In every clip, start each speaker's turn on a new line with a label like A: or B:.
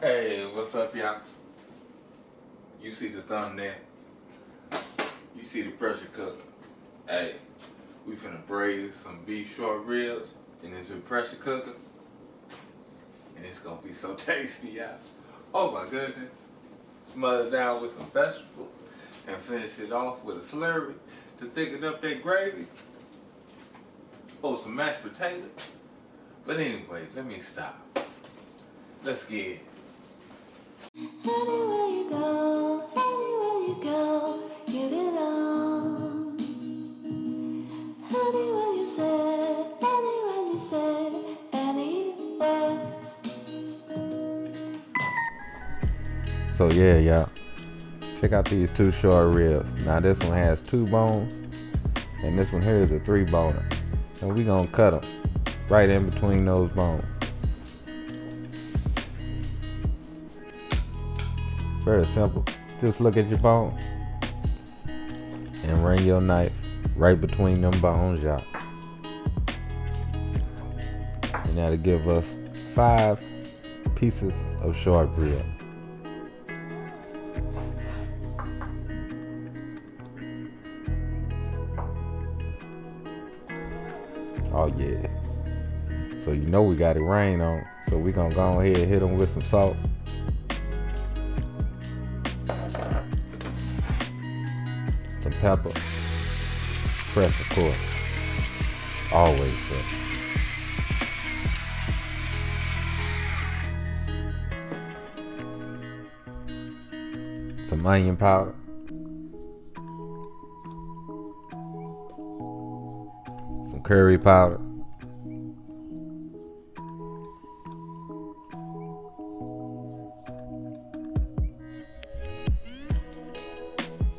A: Hey, what's up, y'all? You see the thumbnail? You see the pressure cooker? Hey, we finna braise some beef short ribs in this new pressure cooker, and it's gonna be so tasty, y'all. Oh my goodness! Smother it down with some vegetables and finish it off with a slurry to thicken up that gravy. Oh, some mashed potatoes. But anyway, let me stop. Let's get it.
B: Anywhere you go, you belong. Anywhere you say, anywhere.
C: So yeah, y'all, check out these two short ribs. Now this one has 2 bones, and this one here is a 3-boner. And we gonna cut them right in between those bones. Very simple. Just look at your bone and run your knife right between them bones, y'all. And that'll give us 5 pieces of short rib. Oh yeah. So you know we got it rain on. So we gonna go ahead and hit them with some salt. Some pepper. Fresh, of course. Always fresh. Some onion powder. Some curry powder.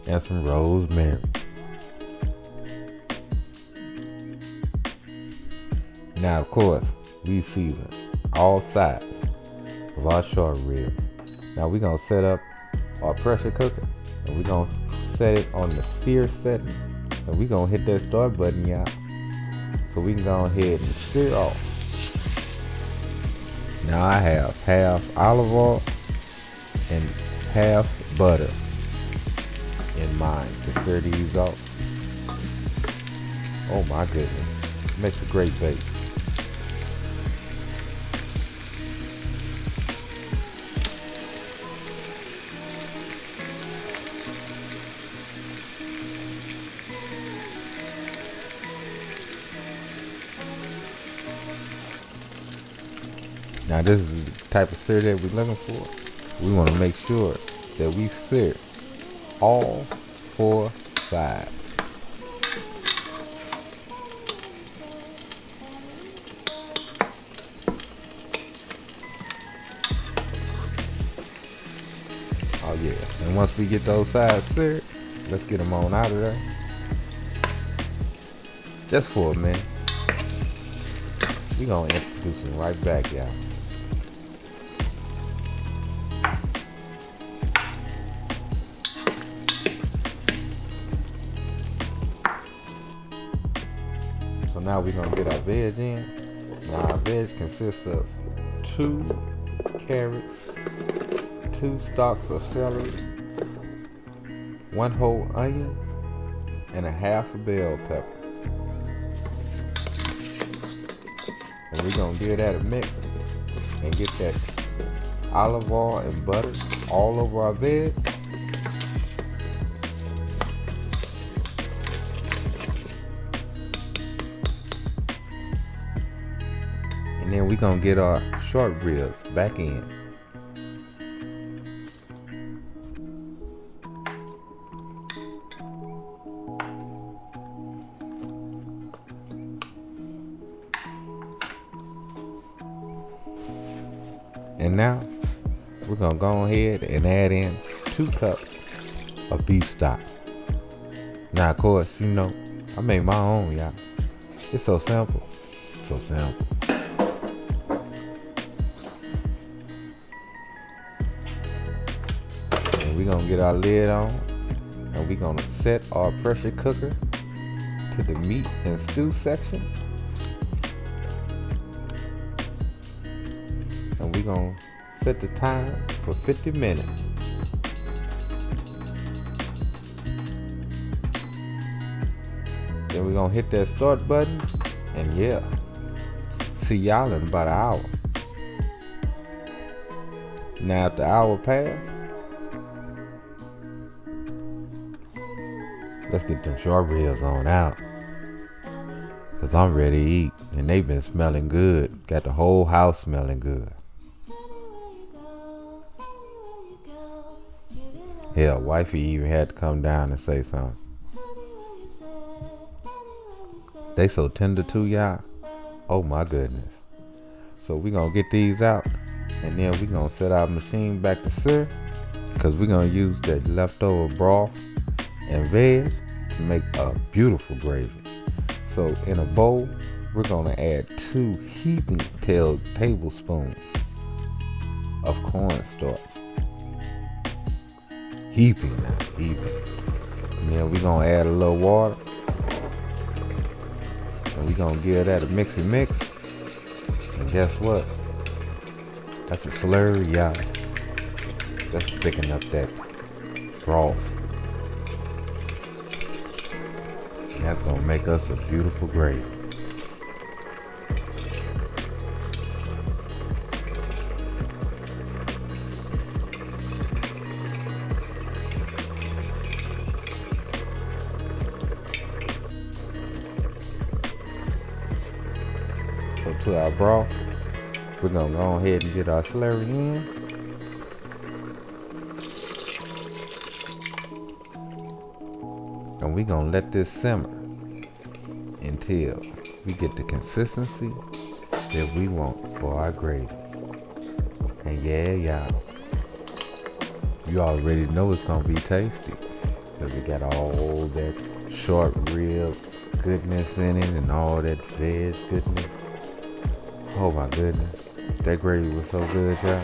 C: And some rosemary. Now, of course, we season all sides of our short ribs. Now we're gonna set up our pressure cooker, and we're gonna set it on the sear setting, and we're gonna hit that start button, y'all, so we can go ahead and sear off. Now I have half olive oil and half butter in mind to sear these off. Oh my goodness, makes a great bake. Now this is the type of sear that we're looking for. We want to make sure that we sear all 4 sides. Oh yeah, and once we get those sides seared, let's get them on out of there. Just for a minute. We're gonna introduce them right back, y'all. So now we're gonna get our veg in. Now our veg consists of 2 carrots, 2 stalks of celery, 1 whole onion, and a half a bell pepper. And we're gonna give that a mix and get that olive oil and butter all over our veg. And then we're gonna get our short ribs back in. And now we're gonna go ahead and add in 2 cups of beef stock. Now of course, you know, I made my own, y'all. It's so simple. So simple. And we're gonna get our lid on, and we're gonna set our pressure cooker to the meat and stew section. And we're gonna set the time for 50 minutes. Then we're gonna hit that start button, and yeah, see y'all in about an hour. Now if the hour passed, let's get them short ribs on out. Cause I'm ready to eat, and they've been smelling good. Got the whole house smelling good. Hell, wifey even had to come down and say something. They so tender too, y'all. Oh my goodness. So we gonna get these out, and then we gonna set our machine back to sear, cause we gonna use that leftover broth and veg to make a beautiful gravy. So in a bowl, we're gonna add 2 heaping tablespoons of cornstarch. Heaping now, heaping. And then we're gonna add a little water. And we're gonna give that a mixy mix. And guess what? That's a slurry, y'all. That's sticking up that broth. And that's gonna make us a beautiful gravy. So to our broth, we're gonna go ahead and get our celery in. And we're gonna let this simmer until we get the consistency that we want for our gravy. And yeah, y'all, you already know it's gonna be tasty, because it got all that short rib goodness in it and all that veg goodness. Oh my goodness, that gravy was so good, y'all.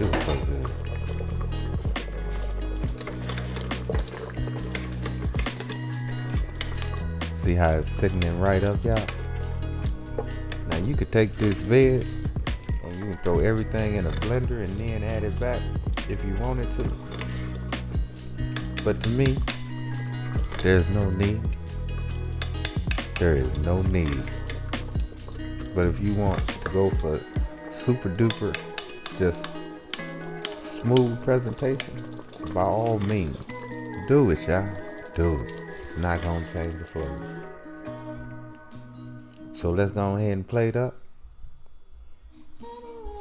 C: It was so good. See how it's sitting in right up, y'all? Now you could take this veg and you can throw everything in a blender and then add it back if you wanted to. But to me, there's no need. There is no need. But if you want to go for super duper, just smooth presentation, by all means, do it, y'all. Do it. It's not gonna change the flavor. So let's go ahead and plate up.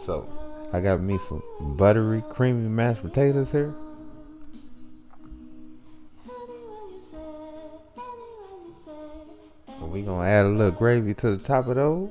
C: So I got me some buttery, creamy mashed potatoes here. And we gonna add a little gravy to the top of those.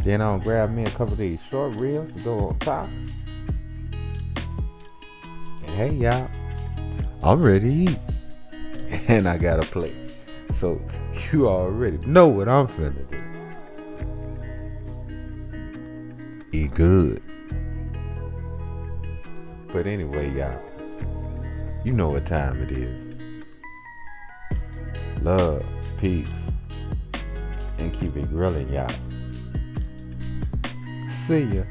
C: Then I'll grab me a couple of these short ribs to go on top. And hey y'all, I'm ready to eat. And I got a plate. So you already know what I'm finna do. Eat good. But anyway, y'all, you know what time it is. Love, peace, and keep it grilling, y'all. See ya.